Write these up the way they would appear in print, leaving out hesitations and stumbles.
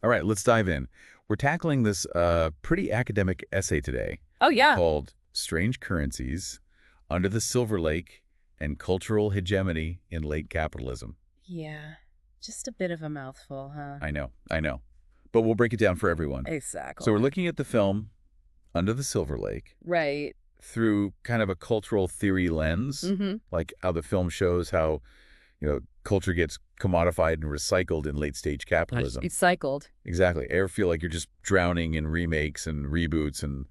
All right, let's dive in. We're tackling this pretty academic essay today Oh, yeah. called Strange Currencies, Under the Silver Lake, and Cultural Hegemony in Late Capitalism. Yeah. Just a bit of a mouthful, huh? I know. But we'll break it down for everyone. So we're Exactly. looking at the film Under the Silver Lake Right. through kind of a cultural theory lens, Mm-hmm. like how the film shows how, culture gets commodified and recycled in late-stage capitalism. It's cycled Exactly. Ever feel like you're just drowning in remakes and reboots and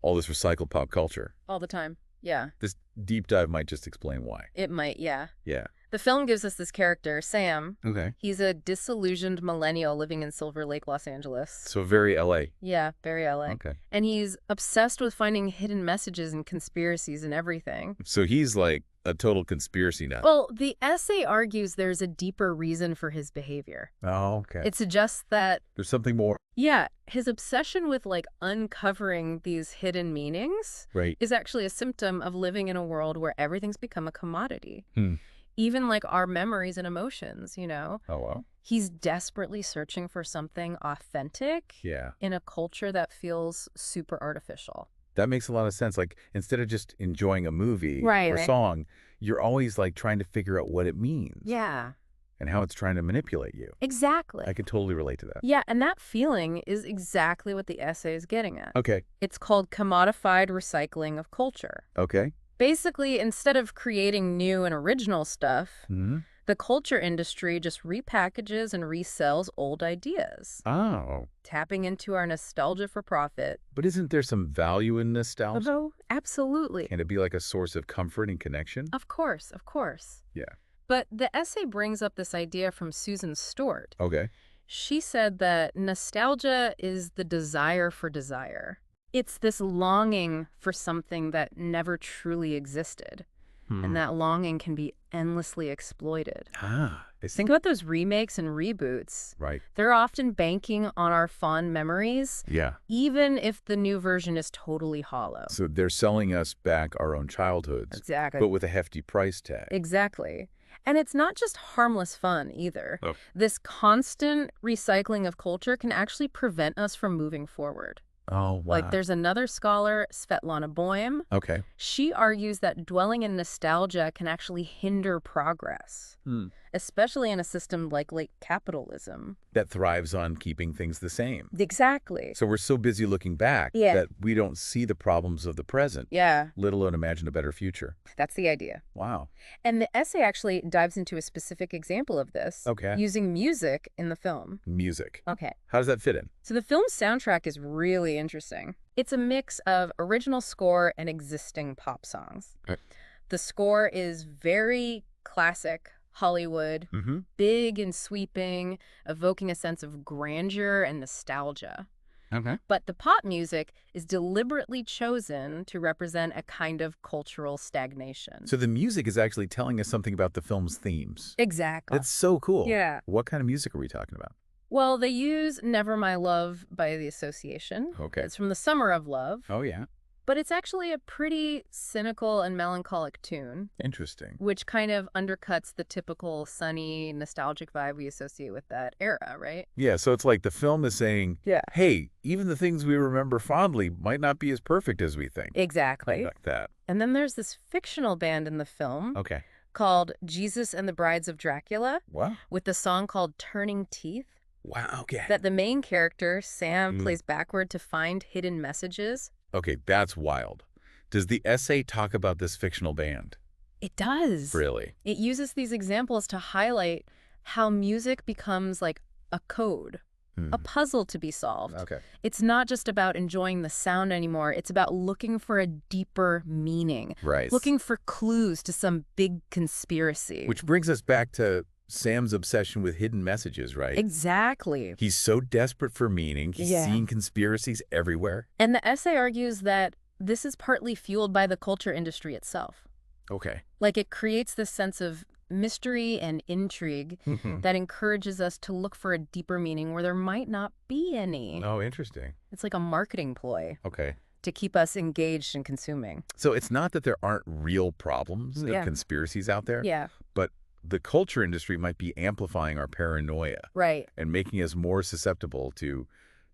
all this recycled pop culture? all the time. Yeah. This deep dive might just explain why. It might, yeah. Yeah. The film gives us this character, Sam. Okay. He's a disillusioned millennial living in Silver Lake, Los Angeles. So very LA. Yeah, very LA. Okay. And he's obsessed with finding hidden messages and conspiracies and everything. So he's like a total conspiracy nut. Well, the essay argues there's a deeper reason for his behavior. Oh, okay. It suggests that There's something more. yeah, his obsession with uncovering these hidden meanings Right. is actually a symptom of living in a world where everything's become a commodity. Hmm. Even our memories and emotions. Oh, well. He's desperately searching for something authentic Yeah. in a culture that feels super artificial. That makes a lot of sense. Like, instead of just enjoying a movie Right, or right. song, you're always like trying to figure out what it means. Yeah, And how it's trying to manipulate you. exactly. I could totally relate to that. Yeah, and that feeling is exactly what the essay is getting at. Okay. It's called commodified recycling of culture. Okay. Basically, instead of creating new and original stuff, Hmm. the culture industry just repackages and resells old ideas, Oh. tapping into our nostalgia for profit. But isn't there some value in nostalgia? Although, absolutely. Can it be like a source of comfort and connection? Of course, of course. Yeah. But the essay brings up this idea from Susan Stewart. Okay. She said that nostalgia is the desire for desire. It's this longing for something that never truly existed. And that longing can be endlessly exploited. Ah. Think about those remakes and reboots. Right. They're often banking on our fond memories, Yeah. even if the new version is totally hollow. So they're selling us back our own childhoods, Exactly. but with a hefty price tag. Exactly. And it's not just harmless fun either. Oh. This constant recycling of culture can actually prevent us from moving forward. Oh, wow. There's another scholar, Svetlana Boym. Okay. She argues that dwelling in nostalgia can actually hinder progress, especially in a system like late capitalism. That thrives on keeping things the same. Exactly. So we're so busy looking back Yeah. that we don't see the problems of the present, Yeah, let alone imagine a better future. that's the idea. Wow. And the essay actually dives into a specific example of this, Okay. using music in the film. Music. Okay. How does that fit in? So the film's soundtrack is really interesting. It's a mix of original score and existing pop songs. Okay. The score is very classic Hollywood, Mm-hmm. big and sweeping, evoking a sense of grandeur and nostalgia. Okay. But the pop music is deliberately chosen to represent a kind of cultural stagnation. So the music is actually telling us something about the film's themes. Exactly. That's so cool. Yeah. What kind of music are we talking about? Well, they use Never My Love by The Association. Okay. It's from the Summer of Love. Oh, yeah. But it's actually a pretty cynical and melancholic tune, Interesting. which kind of undercuts the typical sunny, nostalgic vibe we associate with that era, right? Yeah, so it's like the film is saying, Yeah. hey, even the things we remember fondly might not be as perfect as we think. Exactly. Like that. And then there's this fictional band in the film Okay. called Jesus and the Brides of Dracula Wow. with the song called Turning Teeth Wow. Okay. that the main character, Sam, plays backward to find hidden messages. Okay, that's wild. Does the essay talk about this fictional band? It does. Really? It uses these examples to highlight how music becomes like a code, a puzzle to be solved. Okay. It's not just about enjoying the sound anymore. It's about looking for a deeper meaning, Right. looking for clues to some big conspiracy. Which brings us back to Sam's obsession with hidden messages, right? Exactly. He's so desperate for meaning. He's Yeah. seeing conspiracies everywhere. And the essay argues that this is partly fueled by the culture industry itself. Okay. It creates this sense of mystery and intrigue that encourages us to look for a deeper meaning where there might not be any. Oh, interesting. It's like a marketing ploy Okay. to keep us engaged in consuming. So it's not that there aren't real problems Yeah. and conspiracies out there, Yeah. but the culture industry might be amplifying our paranoia Right. and making us more susceptible to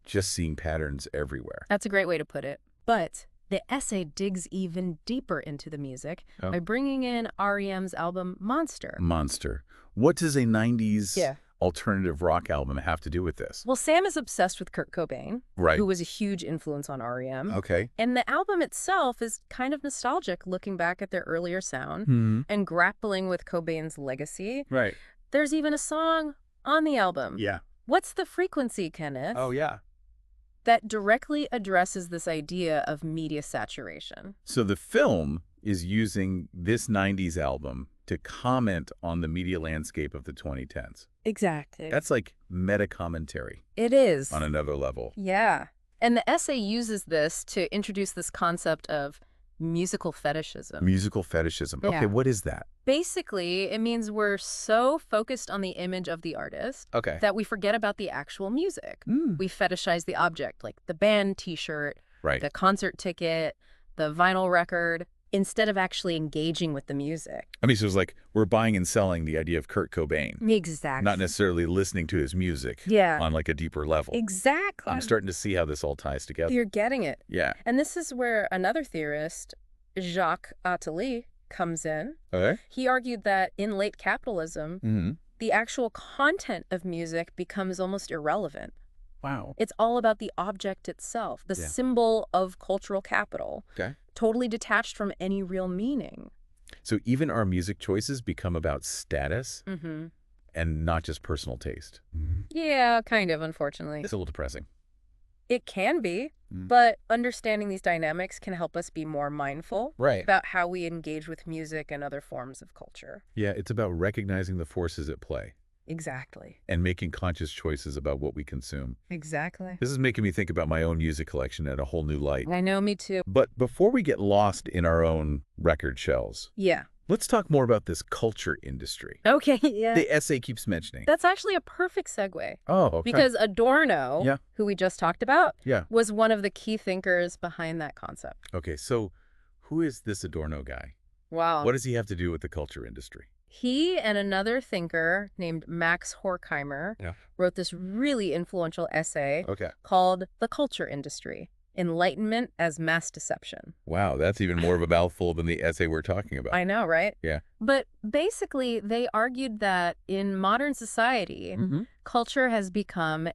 just seeing patterns everywhere. That's a great way to put it. But the essay digs even deeper into the music by bringing in REM's album Monster. Monster. What does a 90s Yeah. alternative rock album have to do with this? Well, Sam is obsessed with Kurt Cobain, Right. who was a huge influence on REM. Okay. And the album itself is kind of nostalgic, looking back at their earlier sound Hmm. and grappling with Cobain's legacy. Right. There's even a song on the album. Yeah. What's the Frequency, Kenneth? Oh, yeah. That directly addresses this idea of media saturation. So the film is using this 90s album to comment on the media landscape of the 2010s. Exactly. That's like meta-commentary It is. on another level. Yeah. And the essay uses this to introduce this concept of musical fetishism. Musical fetishism. Yeah. Okay, what is that? Basically, it means we're so focused on the image of the artist Okay. that we forget about the actual music. We fetishize the object, like the band t-shirt, Right. the concert ticket, the vinyl record, instead of actually engaging with the music. I mean, so it's like we're buying and selling the idea of Kurt Cobain, Exactly. not necessarily listening to his music Yeah. on like a deeper level. Exactly. I'm starting to see how this all ties together. You're getting it. Yeah. And this is where another theorist, Jacques Attali, comes in. Okay. He argued that in late capitalism, Mm-hmm. the actual content of music becomes almost irrelevant. Wow. It's all about the object itself, the Yeah. symbol of cultural capital, Okay. totally detached from any real meaning. So even our music choices become about status Mm-hmm. and not just personal taste. Yeah, kind of, unfortunately. It's a little depressing. It can be, Mm. but understanding these dynamics can help us be more mindful Right. about how we engage with music and other forms of culture. Yeah, it's about recognizing the forces at play Exactly. and making conscious choices about what we consume. Exactly. This is making me think about my own music collection in a whole new light. I know, me too. But before we get lost in our own record shelves, Yeah. let's talk more about this culture industry. Okay, yeah. The essay keeps mentioning. That's actually a perfect segue. Oh, okay. Because Adorno, Yeah. who we just talked about, Yeah. was one of the key thinkers behind that concept. Okay, so who is this Adorno guy? Wow. What does he have to do with the culture industry? He and another thinker named Max Horkheimer Yeah. wrote this really influential essay Okay. called The Culture Industry: Enlightenment as Mass Deception. Wow, that's even more of a mouthful than the essay we're talking about. I know, right? Yeah. But basically, they argued that in modern society, Mm-hmm. culture has become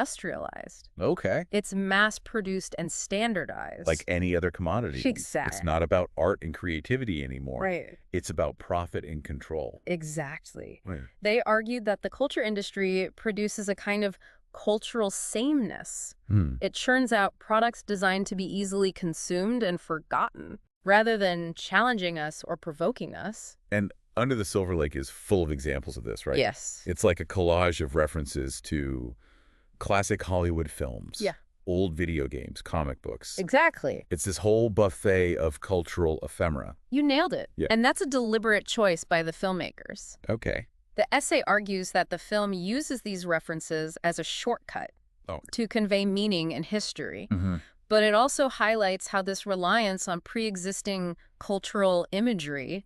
industrialized. Okay. It's mass-produced and standardized. Like any other commodity. Exactly. It's not about art and creativity anymore. Right. It's about profit and control. Exactly. Right. They argued that the culture industry produces a kind of cultural sameness. Hmm. It churns out products designed to be easily consumed and forgotten, rather than challenging us or provoking us. And Under the Silver Lake is full of examples of this, right? Yes. It's like a collage of references to classic Hollywood films. Yeah. Old video games, comic books. Exactly. It's this whole buffet of cultural ephemera. You nailed it. Yeah. And that's a deliberate choice by the filmmakers. Okay. The essay argues that the film uses these references as a shortcut to convey meaning and history. Mm-hmm. But it also highlights how this reliance on pre-existing cultural imagery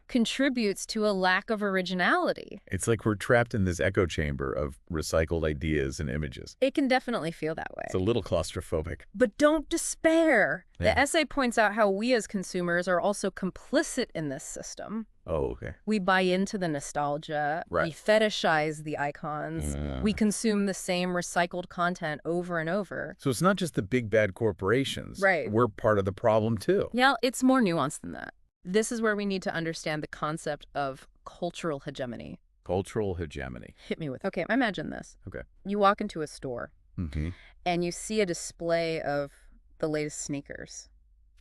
contributes to a lack of originality. It's like we're trapped in this echo chamber of recycled ideas and images. It can definitely feel that way. It's a little claustrophobic. But don't despair. Yeah. The essay points out how we as consumers are also complicit in this system. Oh, okay. We buy into the nostalgia. Right. We fetishize the icons. We consume the same recycled content over and over. So it's not just the big bad corporations. Right. We're part of the problem too. Yeah, it's more nuanced than that. This is where we need to understand the concept of cultural hegemony. Cultural hegemony. Hit me with. Okay, imagine this. Okay. You walk into a store Mm-hmm. and you see a display of the latest sneakers.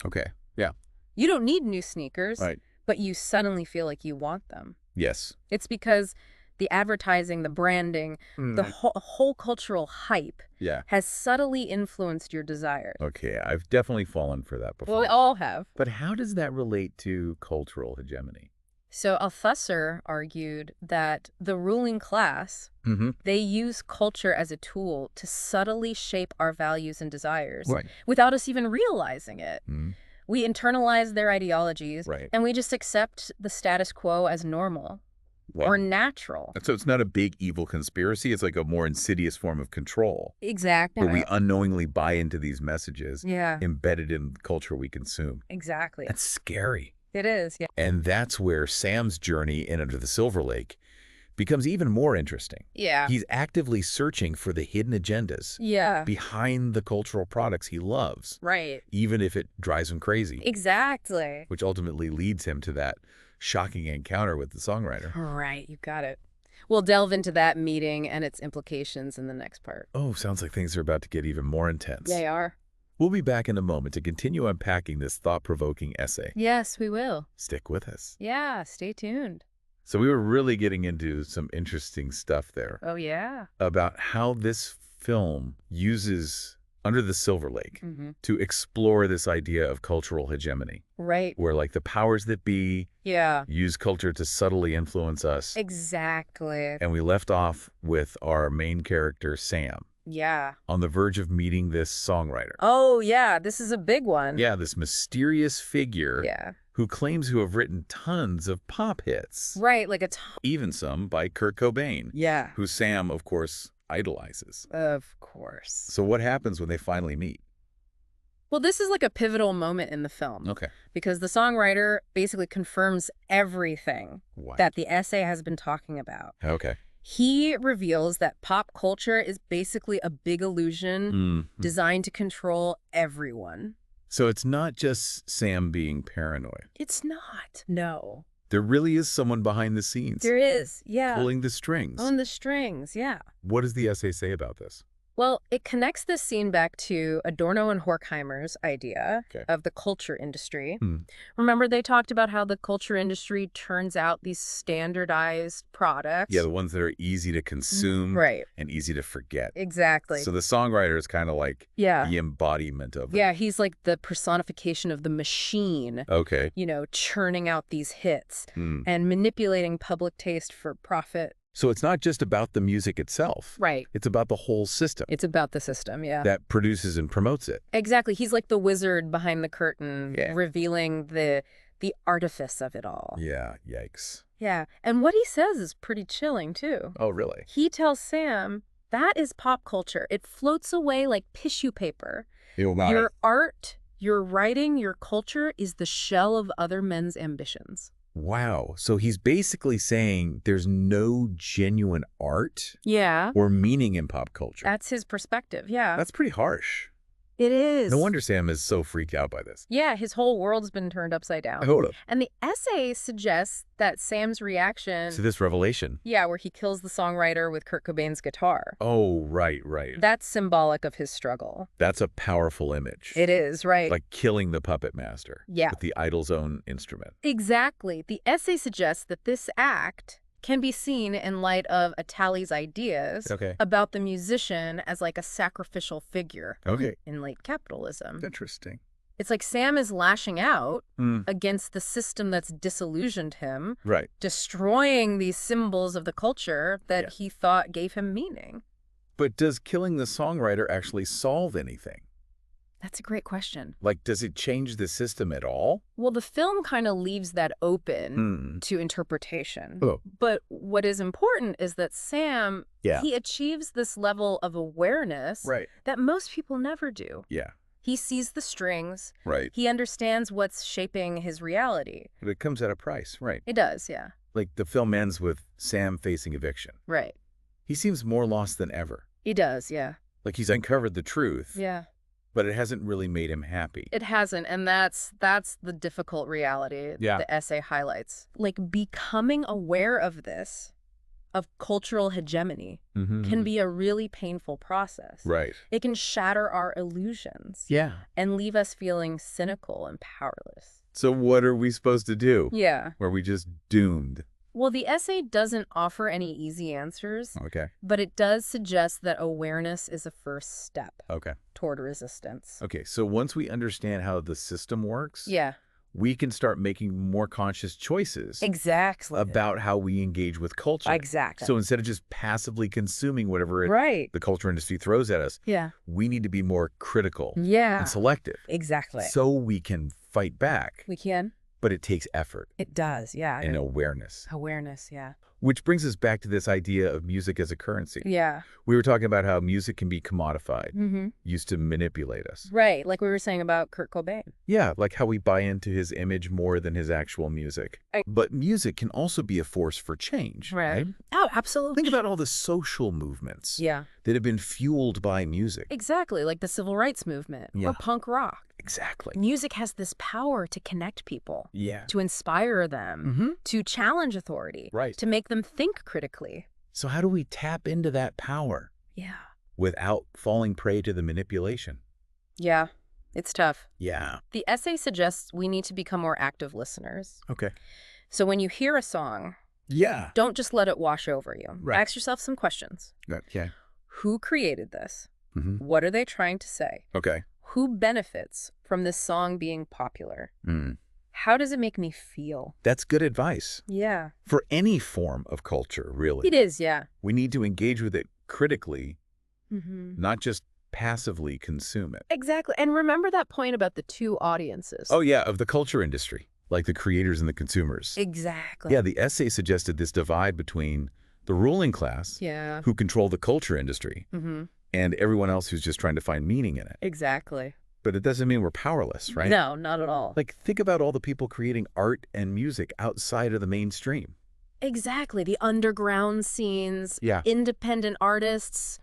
Okay. Yeah. You don't need new sneakers, Right. but you suddenly feel like you want them. Yes. It's because the advertising, the branding, the whole cultural hype Yeah. has subtly influenced your desires. Okay. I've definitely fallen for that before. Well, we all have. But how does that relate to cultural hegemony? So Althusser argued that the ruling class, Mm-hmm. they use culture as a tool to subtly shape our values and desires Right. without us even realizing it. Mm-hmm. We internalize their ideologies Right. and we just accept the status quo as normal. Wow. or natural. So it's not a big evil conspiracy. It's like a more insidious form of control Exactly. where we unknowingly buy into these messages Yeah, embedded in the culture we consume. exactly. That's scary. It is, yeah. And that's where Sam's journey in Under the Silver Lake becomes even more interesting. Yeah. He's actively searching for the hidden agendas Yeah. behind the cultural products he loves, Right. even if it drives him crazy, Exactly. which ultimately leads him to that shocking encounter with the songwriter. Right, you got it. We'll delve into that meeting and its implications in the next part. Oh, sounds like things are about to get even more intense. They are. We'll be back in a moment to continue unpacking this thought-provoking essay. Yes, we will. Stick with us. Yeah, stay tuned. So we were really getting into some interesting stuff there Oh, yeah. about how this film uses Under the Silver Lake Mm-hmm. to explore this idea of cultural hegemony, Right. where like the powers that be Yeah. use culture to subtly influence us. Exactly. And we left off with our main character, Sam, Yeah. on the verge of meeting this songwriter. Oh, yeah, this is a big one. Yeah, this mysterious figure Yeah. who claims to have written tons of pop hits, Right, like a even some by Kurt Cobain, Yeah. who Sam, of course, idolizes. Of course. So what happens when they finally meet? Well, this is like a pivotal moment in the film. Okay. Because the songwriter basically confirms everything What? that the essay has been talking about. Okay. He reveals that pop culture is basically a big illusion designed to control everyone. So it's not just Sam being paranoid. It's not. No. There really is someone behind the scenes There is. Yeah. pulling the strings. On the strings. Yeah. What does the essay say about this? Well, it connects this scene back to Adorno and Horkheimer's idea of the culture industry. Remember, they talked about how the culture industry turns out these standardized products. Yeah, the ones that are easy to consume Right. and easy to forget. Exactly. So the songwriter is kind of like Yeah. the embodiment of it. Yeah, he's like the personification of the machine, Okay. you know, churning out these hits Hmm. and manipulating public taste for profit. So it's not just about the music itself. Right. It's about the whole system It's about the system, yeah. that produces and promotes it. Exactly. He's like the wizard behind the curtain, Yeah. revealing the artifice of it all. Yeah, yikes. Yeah. And what he says is pretty chilling, too. Oh, really? He tells Sam, that is pop culture. It floats away like tissue paper. Your art, your writing, your culture is the shell of other men's ambitions. Wow. So he's basically saying there's no genuine art Yeah. or meaning in pop culture. That's his perspective, yeah. That's pretty harsh. It is. No wonder Sam is so freaked out by this. Yeah, his whole world's been turned upside down. Hold up. And the essay suggests that Sam's reaction... To this revelation. Yeah, where he kills the songwriter with Kurt Cobain's guitar. Oh, right. That's symbolic of his struggle. That's a powerful image. It is, right? Like killing the puppet master. Yeah. With the idol's own instrument. Exactly. The essay suggests that this act can be seen in light of Attali's ideas about the musician as like a sacrificial figure in late capitalism. Interesting. It's like Sam is lashing out against the system that's disillusioned him, destroying these symbols of the culture that he thought gave him meaning. But does killing the songwriter actually solve anything? That's a great question. Like, does it change the system at all? Well, the film kind of leaves that open to interpretation. But what is important is that Sam, he achieves this level of awareness that most people never do. Yeah. He sees the strings. Right. He understands what's shaping his reality. But it comes at a price, right? It does, yeah. Like, the film ends with Sam facing eviction. Right. He seems more lost than ever. He does, yeah. Like, he's uncovered the truth. Yeah. But it hasn't really made him happy. It hasn't, and that's the difficult reality the essay highlights. Like, becoming aware of this, of cultural hegemony, can be a really painful process. Right. It can shatter our illusions. Yeah. And leave us feeling cynical and powerless. So what are we supposed to do? Yeah. Are we just doomed? Well, the essay doesn't offer any easy answers. Okay. But it does suggest that awareness is a first step. Toward resistance. Okay, so once we understand how the system works, yeah, we can start making more conscious choices. Exactly. About how we engage with culture. Exactly. So instead of just passively consuming whatever the culture industry throws at us, we need to be more critical and selective. Exactly. So we can fight back. We can. But it takes effort It does, yeah. and awareness. Awareness, yeah. Which brings us back to this idea of music as a currency. Yeah. We were talking about how music can be commodified, Mm-hmm. used to manipulate us. Right, like we were saying about Kurt Cobain. Yeah, like how we buy into his image more than his actual music. But music can also be a force for change, right? Oh, absolutely. Think about all the social movements Yeah. that have been fueled by music. Exactly, like the civil rights movement or punk rock. Exactly. Music has this power to connect people, Yeah. to inspire them, to challenge authority, Right. to make them think critically. So how do we tap into that power Yeah. without falling prey to the manipulation? Yeah, it's tough. Yeah. The essay suggests we need to become more active listeners. Okay. So when you hear a song, Yeah. don't just let it wash over you. Right. Ask yourself some questions. Okay. Who created this? Mm-hmm. What are they trying to say? Okay. Who benefits from this song being popular? Mm. How does it make me feel? That's good advice Yeah. for any form of culture, really. It is, yeah. We need to engage with it critically, Mm-hmm. not just passively consume it. Exactly. And remember that point about the two audiences. Oh, yeah, of the culture industry, like the creators and the consumers. Exactly. Yeah, the essay suggested this divide between the ruling class, Yeah. who control the culture industry, Mm-hmm. and everyone else who's just trying to find meaning in it. Exactly. But it doesn't mean we're powerless, right? No, not at all. Like, think about all the people creating art and music outside of the mainstream. Exactly. The underground scenes, Yeah. independent artists,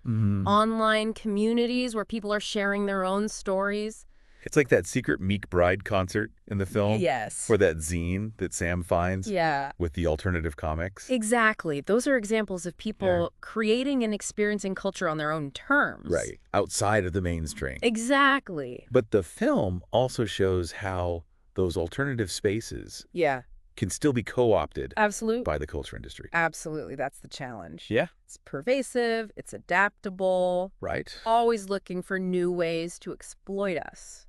online communities where people are sharing their own stories. It's like that secret Meek Bride concert in the film. Yes. Or that zine that Sam finds Yeah. with the alternative comics. Exactly. Those are examples of people creating and experiencing culture on their own terms. Right. Outside of the mainstream. Exactly. But the film also shows how those alternative spaces Yeah. can still be co-opted Absolutely. by the culture industry. Absolutely. That's the challenge. Yeah. It's pervasive. It's adaptable. Right. Always looking for new ways to exploit us.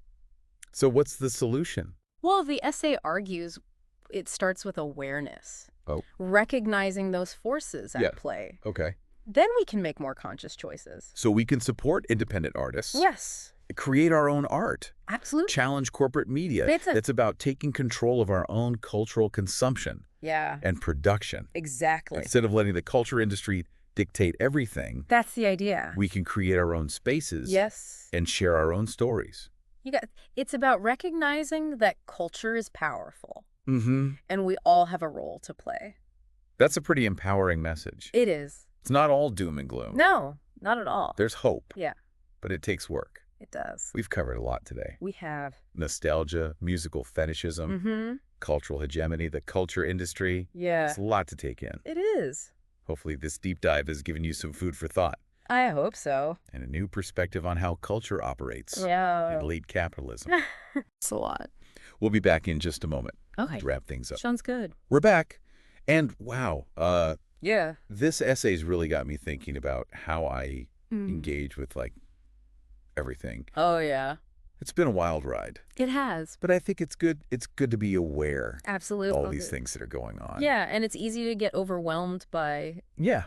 So what's the solution? Well, the essay argues it starts with awareness. Oh. Recognizing those forces at Yeah. play. Okay. Then we can make more conscious choices. So we can support independent artists. Yes. Create our own art. Absolutely. Challenge corporate media. That's It's about taking control of our own cultural consumption Yeah. and production. Exactly. Instead of letting the culture industry dictate everything, That's the idea. we can create our own spaces Yes. and share our own stories. It's about recognizing that culture is powerful Mm-hmm. and we all have a role to play. That's a pretty empowering message. It is. It's not all doom and gloom. No, not at all. There's hope. Yeah. But it takes work. It does. We've covered a lot today. We have. Nostalgia, musical fetishism, Mm-hmm. cultural hegemony, the culture industry. Yeah. It's a lot to take in. It is. Hopefully this deep dive has given you some food for thought I hope so. and a new perspective on how culture operates Yeah. in late capitalism. It's a lot. We'll be back in just a moment Okay. to wrap things up. Sounds good. We're back. And wow, Yeah. this essay's really got me thinking about how I Mm. engage with like everything. Oh, yeah. It's been a wild ride, It has. but I think it's good. It's good to be aware Absolutely. of all these things that are going on. Yeah, and it's easy to get overwhelmed by, Yeah.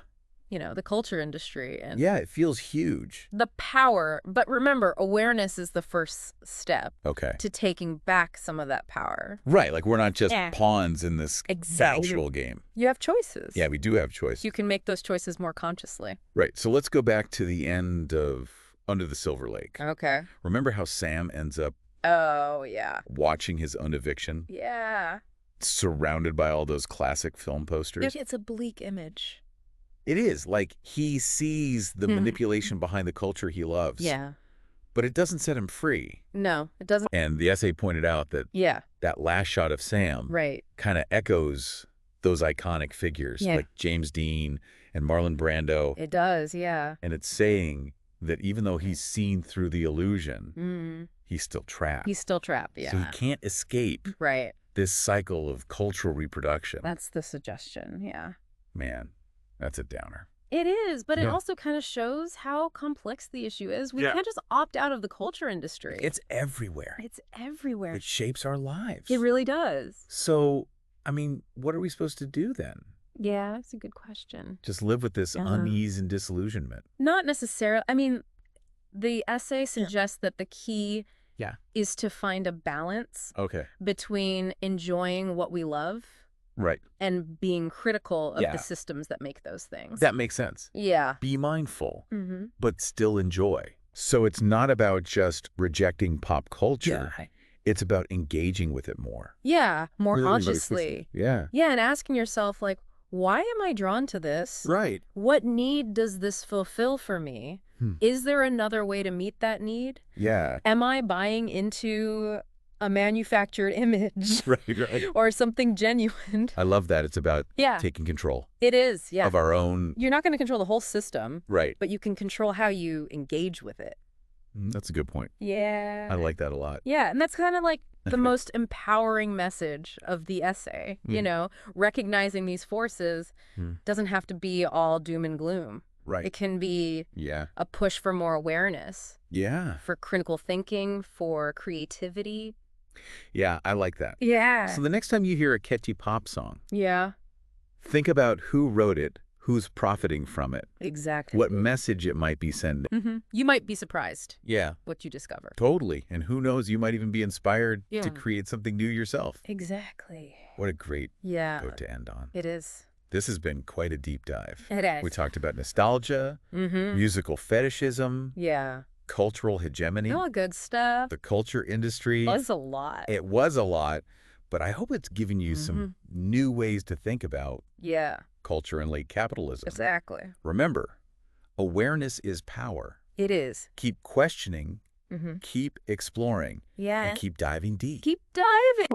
the culture industry and Yeah, it feels huge. the power. But remember, awareness is the first step Okay. to taking back some of that power. Right, like we're not just Yeah. pawns in this Exactly. factual game. You have choices. Yeah, we do have choice. You can make those choices more consciously. Right, so let's go back to the end of Under the Silver Lake. Okay. Remember how Sam ends up Oh, yeah. watching his own eviction, Yeah. surrounded by all those classic film posters? It's a bleak image. It is, like he sees the manipulation behind the culture he loves. Yeah. But it doesn't set him free. No, it doesn't. And the essay pointed out that Yeah. that last shot of Sam Right. kind of echoes those iconic figures Yeah. like James Dean and Marlon Brando. It does, yeah. And it's saying that even though he's seen through the illusion, Mm. he's still trapped. He's still trapped, yeah. So he can't escape Right. this cycle of cultural reproduction. That's the suggestion, yeah. Man, that's a downer. It is, but it Yeah. also kind of shows how complex the issue is. We Yeah. can't just opt out of the culture industry. It's everywhere. It's everywhere. It shapes our lives. It really does. So, I mean, what are we supposed to do then? Yeah, that's a good question. Just live with this Uh-huh. unease and disillusionment. Not necessarily. I mean, the essay suggests that the key Yeah. is to find a balance Okay. between enjoying what we love Right. and being critical of Yeah. the systems that make those things. That makes sense. Yeah. Be mindful, Mm-hmm. but still enjoy. So it's not about just rejecting pop culture. Yeah. It's about engaging with it more. Yeah, more Really, really consciously. Yeah. Yeah, and asking yourself, like, why am I drawn to this? Right. What need does this fulfill for me? Is there another way to meet that need? Yeah. Am I buying into a manufactured image Right. or something genuine? I love that. It's about Yeah, taking control it is. Yeah. of our own. You're not going to control the whole system, Right. but you can control how you engage with it. That's a good point. Yeah. I like that a lot. Yeah, and that's kind of like the most empowering message of the essay, you know, recognizing these forces doesn't have to be all doom and gloom. Right. It can be Yeah. a push for more awareness, Yeah. for critical thinking, for creativity. Yeah, I like that. Yeah. So the next time you hear a catchy pop song, Yeah, think about who wrote it, who's profiting from it, exactly. what message it might be sending. You might be surprised Yeah, what you discover. totally. And who knows, you might even be inspired Yeah. to create something new yourself. Exactly. What a great Yeah, note to end on. it is. This has been quite a deep dive. It is. We talked about nostalgia, musical fetishism, Yeah. cultural hegemony, All good stuff. the culture industry. That's a lot. It was a lot, but I hope it's given you some new ways to think about Yeah, culture and late capitalism. exactly. Remember, awareness is power. It is. Keep questioning, keep exploring, Yeah. and keep diving deep. Keep diving.